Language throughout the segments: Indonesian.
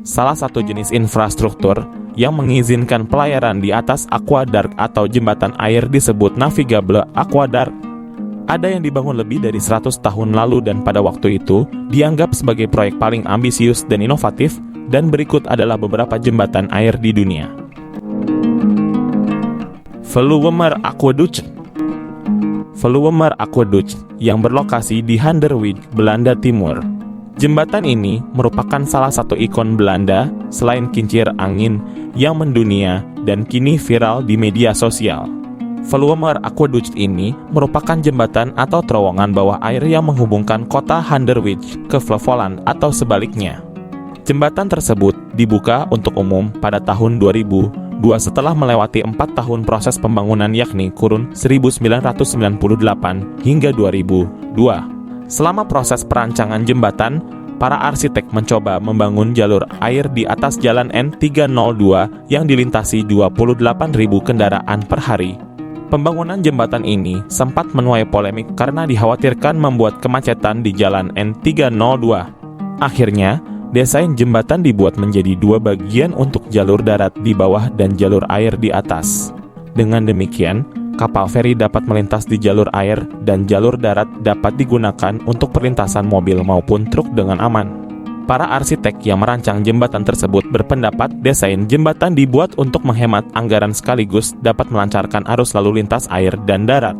salah satu jenis infrastruktur yang mengizinkan pelayaran di atas aqueduct atau jembatan air disebut navigable aqueduct. Ada yang dibangun lebih dari 100 tahun lalu dan pada waktu itu dianggap sebagai proyek paling ambisius dan inovatif, dan berikut adalah beberapa jembatan air di dunia. Veluwemer Aqueduct. Veluwemer Aqueduct yang berlokasi di Handerwijk, Belanda Timur. Jembatan ini merupakan salah satu ikon Belanda selain kincir angin yang mendunia dan kini viral di media sosial. Veluwemer Aqueduct ini merupakan jembatan atau terowongan bawah air yang menghubungkan kota Handerwijk ke Flevoland atau sebaliknya. Jembatan tersebut dibuka untuk umum pada tahun 2002 setelah melewati 4 tahun proses pembangunan, yakni kurun 1998 hingga 2002. Selama proses perancangan jembatan, para arsitek mencoba membangun jalur air di atas jalan N302 yang dilintasi 28.000 kendaraan per hari. Pembangunan jembatan ini sempat menuai polemik karena dikhawatirkan membuat kemacetan di jalan N302. Akhirnya, desain jembatan dibuat menjadi 2 bagian untuk jalur darat di bawah dan jalur air di atas. Dengan demikian, kapal feri dapat melintas di jalur air dan jalur darat dapat digunakan untuk perlintasan mobil maupun truk dengan aman. Para arsitek yang merancang jembatan tersebut berpendapat desain jembatan dibuat untuk menghemat anggaran sekaligus dapat melancarkan arus lalu lintas air dan darat.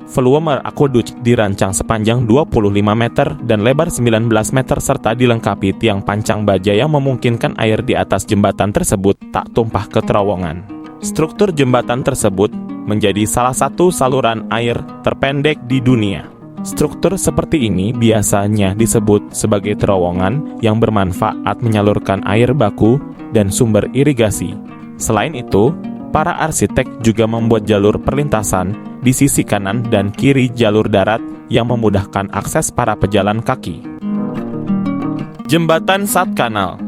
Veluwemer Aqueduct dirancang sepanjang 25 meter dan lebar 19 meter serta dilengkapi tiang pancang baja yang memungkinkan air di atas jembatan tersebut tak tumpah ke terowongan. Struktur jembatan tersebut menjadi salah satu saluran air terpendek di dunia. Struktur seperti ini biasanya disebut sebagai terowongan yang bermanfaat menyalurkan air baku dan sumber irigasi. Selain itu, para arsitek juga membuat jalur perlintasan di sisi kanan dan kiri jalur darat yang memudahkan akses para pejalan kaki. Jembatan Stadskanaal.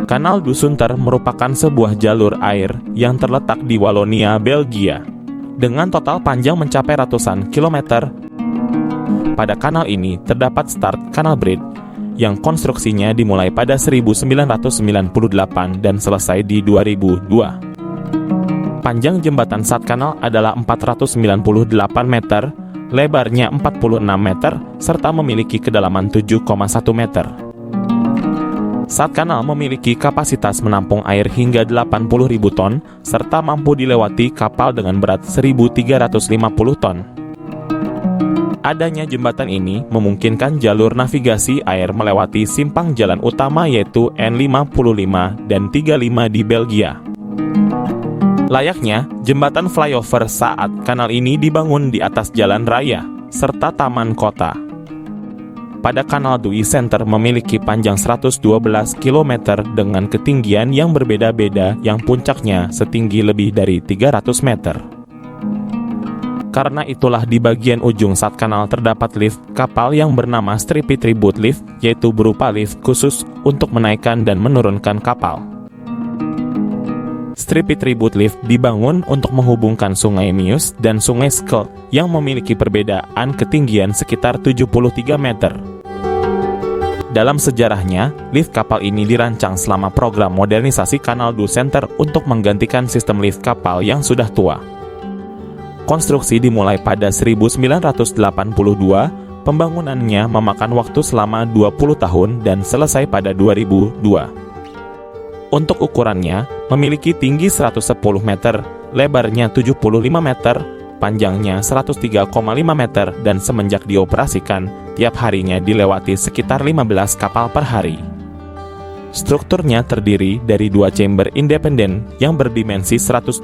Kanal Dusunter merupakan sebuah jalur air yang terletak di Walonia, Belgia. Dengan total panjang mencapai ratusan kilometer, pada kanal ini terdapat Start Canal Bridge yang konstruksinya dimulai pada 1998 dan selesai di 2002. Panjang jembatan Stadskanaal adalah 498 meter, lebarnya 46 meter, serta memiliki kedalaman 7,1 meter. Stadskanaal memiliki kapasitas menampung air hingga 80.000 ton, serta mampu dilewati kapal dengan berat 1.350 ton. Adanya jembatan ini memungkinkan jalur navigasi air melewati simpang jalan utama yaitu N55 dan 35 di Belgia. Layaknya jembatan flyover saat kanal ini dibangun di atas jalan raya, serta taman kota. Pada Kanal Dui Center memiliki panjang 112 km dengan ketinggian yang berbeda-beda yang puncaknya setinggi lebih dari 300 meter. Karena itulah di bagian ujung Stadskanaal terdapat lift kapal yang bernama Stripy Tribute Lift, yaitu berupa lift khusus untuk menaikkan dan menurunkan kapal. Stripy Tribute Lift dibangun untuk menghubungkan Sungai Meuse dan Sungai Scheldt yang memiliki perbedaan ketinggian sekitar 73 meter. Dalam sejarahnya, lift kapal ini dirancang selama program modernisasi Kanal Du Center untuk menggantikan sistem lift kapal yang sudah tua. Konstruksi dimulai pada 1982, pembangunannya memakan waktu selama 20 tahun dan selesai pada 2002. Untuk ukurannya, memiliki tinggi 110 meter, lebarnya 75 meter, panjangnya 103,5 meter, dan semenjak dioperasikan, tiap harinya dilewati sekitar 15 kapal per hari. Strukturnya terdiri dari 2 chamber independen yang berdimensi 112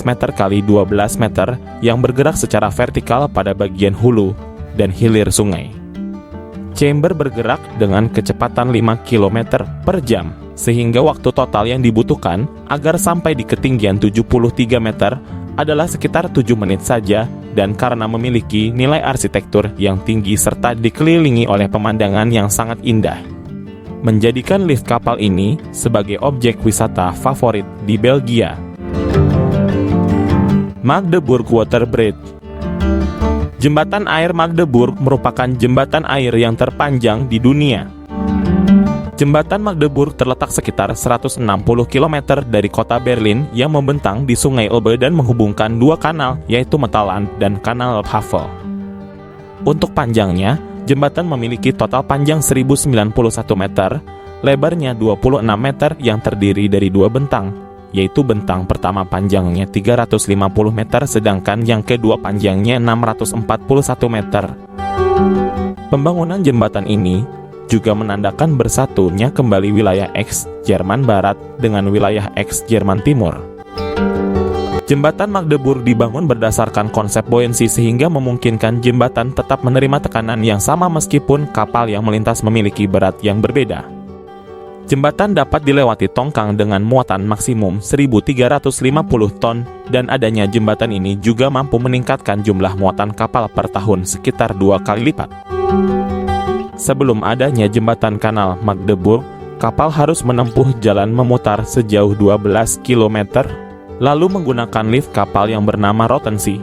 meter x 12 meter yang bergerak secara vertikal pada bagian hulu dan hilir sungai. Chamber bergerak dengan kecepatan 5 km per jam, sehingga waktu total yang dibutuhkan agar sampai di ketinggian 73 meter adalah sekitar 7 menit saja, dan karena memiliki nilai arsitektur yang tinggi serta dikelilingi oleh pemandangan yang sangat indah, menjadikan lift kapal ini sebagai objek wisata favorit di Belgia. Magdeburg Water Bridge. Jembatan air Magdeburg merupakan jembatan air yang terpanjang di dunia. Jembatan Magdeburg terletak sekitar 160 km dari kota Berlin yang membentang di Sungai Elbe dan menghubungkan dua kanal, yaitu Mittelland dan Kanal Havel. Untuk panjangnya, jembatan memiliki total panjang 1091 meter, lebarnya 26 meter yang terdiri dari dua bentang, yaitu bentang pertama panjangnya 350 meter sedangkan yang kedua panjangnya 641 meter. Pembangunan jembatan ini juga menandakan bersatunya kembali wilayah ex-Jerman Barat dengan wilayah ex-Jerman Timur. Jembatan Magdeburg dibangun berdasarkan konsep buoyancy sehingga memungkinkan jembatan tetap menerima tekanan yang sama meskipun kapal yang melintas memiliki berat yang berbeda. Jembatan dapat dilewati tongkang dengan muatan maksimum 1.350 ton dan adanya jembatan ini juga mampu meningkatkan jumlah muatan kapal per tahun sekitar 2 kali lipat. Sebelum adanya jembatan kanal Magdeburg, kapal harus menempuh jalan memutar sejauh 12 km, lalu menggunakan lift kapal yang bernama Rottensee.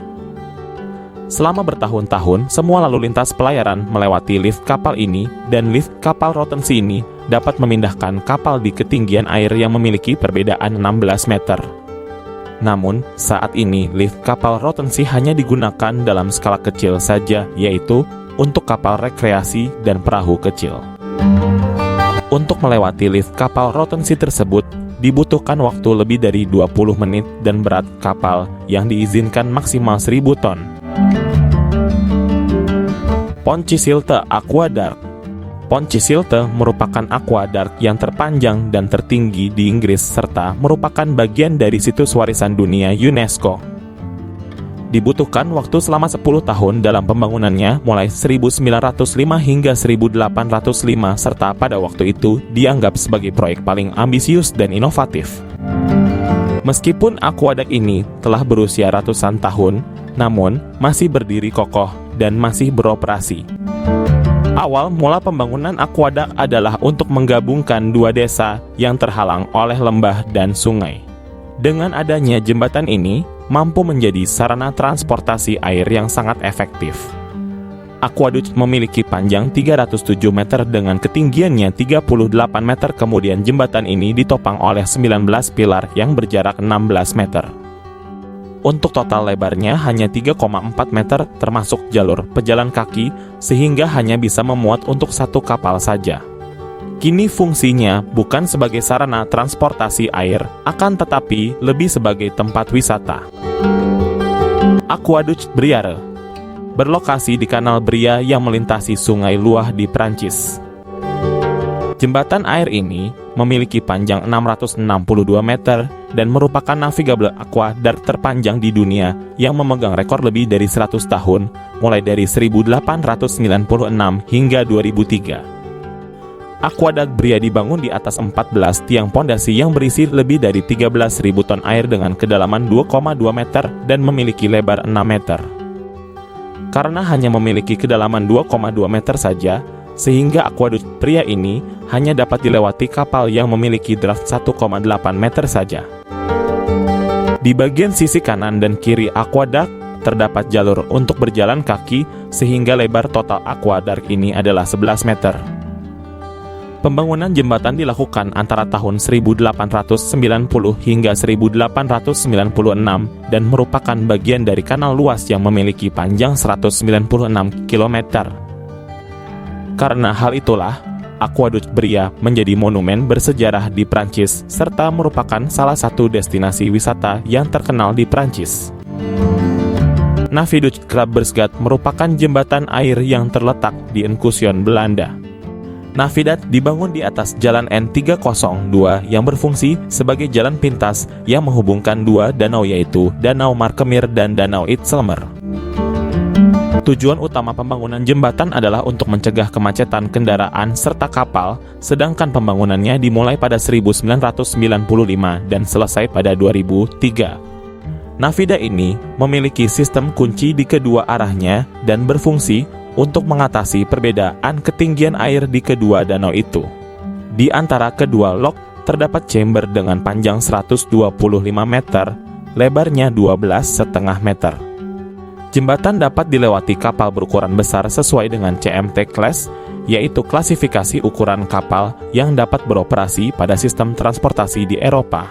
Selama bertahun-tahun, semua lalu lintas pelayaran melewati lift kapal ini, dan lift kapal Rottensee ini dapat memindahkan kapal di ketinggian air yang memiliki perbedaan 16 meter. Namun, saat ini lift kapal Rottensee hanya digunakan dalam skala kecil saja, yaitu untuk kapal rekreasi dan perahu kecil. Untuk melewati lift kapal Rottensee tersebut, dibutuhkan waktu lebih dari 20 menit dan berat kapal yang diizinkan maksimal 1.000 ton. Pontchishilte Aqueduct. Pontchishilte merupakan aqueduct yang terpanjang dan tertinggi di Inggris serta merupakan bagian dari situs warisan dunia UNESCO. Dibutuhkan waktu selama 10 tahun dalam pembangunannya mulai 1905 hingga 1805 serta pada waktu itu dianggap sebagai proyek paling ambisius dan inovatif. Meskipun aqueduct ini telah berusia ratusan tahun, namun masih berdiri kokoh dan masih beroperasi. Awal mula pembangunan aqueduct adalah untuk menggabungkan dua desa yang terhalang oleh lembah dan sungai. Dengan adanya jembatan ini, mampu menjadi sarana transportasi air yang sangat efektif. Aqueduct memiliki panjang 307 meter dengan ketinggiannya 38 meter, kemudian jembatan ini ditopang oleh 19 pilar yang berjarak 16 meter. Untuk total lebarnya hanya 3,4 meter termasuk jalur pejalan kaki, sehingga hanya bisa memuat untuk satu kapal saja. Kini fungsinya bukan sebagai sarana transportasi air, akan tetapi lebih sebagai tempat wisata. Aqueduct Briare berlokasi di Kanal Bria yang melintasi Sungai Loire di Prancis. Jembatan air ini memiliki panjang 662 meter dan merupakan navigable aqueduct terpanjang di dunia yang memegang rekor lebih dari 100 tahun, mulai dari 1896 hingga 2003. Aqueduct Bria dibangun di atas 14 tiang pondasi yang berisi lebih dari 13.000 ton air dengan kedalaman 2,2 meter dan memiliki lebar 6 meter. Karena hanya memiliki kedalaman 2,2 meter saja, sehingga Aqueduct Bria ini hanya dapat dilewati kapal yang memiliki draft 1,8 meter saja. Di bagian sisi kanan dan kiri aqueduct terdapat jalur untuk berjalan kaki, sehingga lebar total aqueduct ini adalah 11 meter. Pembangunan jembatan dilakukan antara tahun 1890 hingga 1896 dan merupakan bagian dari kanal luas yang memiliki panjang 196 km. Karena hal itulah, Aqueduct Bria menjadi monumen bersejarah di Prancis serta merupakan salah satu destinasi wisata yang terkenal di Prancis. Naviduct Grabbersgat merupakan jembatan air yang terletak di Enkhuizen, Belanda. Navidat dibangun di atas jalan N302 yang berfungsi sebagai jalan pintas yang menghubungkan dua danau, yaitu Danau Markemir dan Danau Itzelmer. Tujuan utama pembangunan jembatan adalah untuk mencegah kemacetan kendaraan serta kapal, sedangkan pembangunannya dimulai pada 1995 dan selesai pada 2003. Navida ini memiliki sistem kunci di kedua arahnya dan berfungsi untuk mengatasi perbedaan ketinggian air di kedua danau itu. Di antara kedua lok terdapat chamber dengan panjang 125 meter, lebarnya 12,5 meter. Jembatan dapat dilewati kapal berukuran besar sesuai dengan CMT class yaitu klasifikasi ukuran kapal yang dapat beroperasi pada sistem transportasi di Eropa.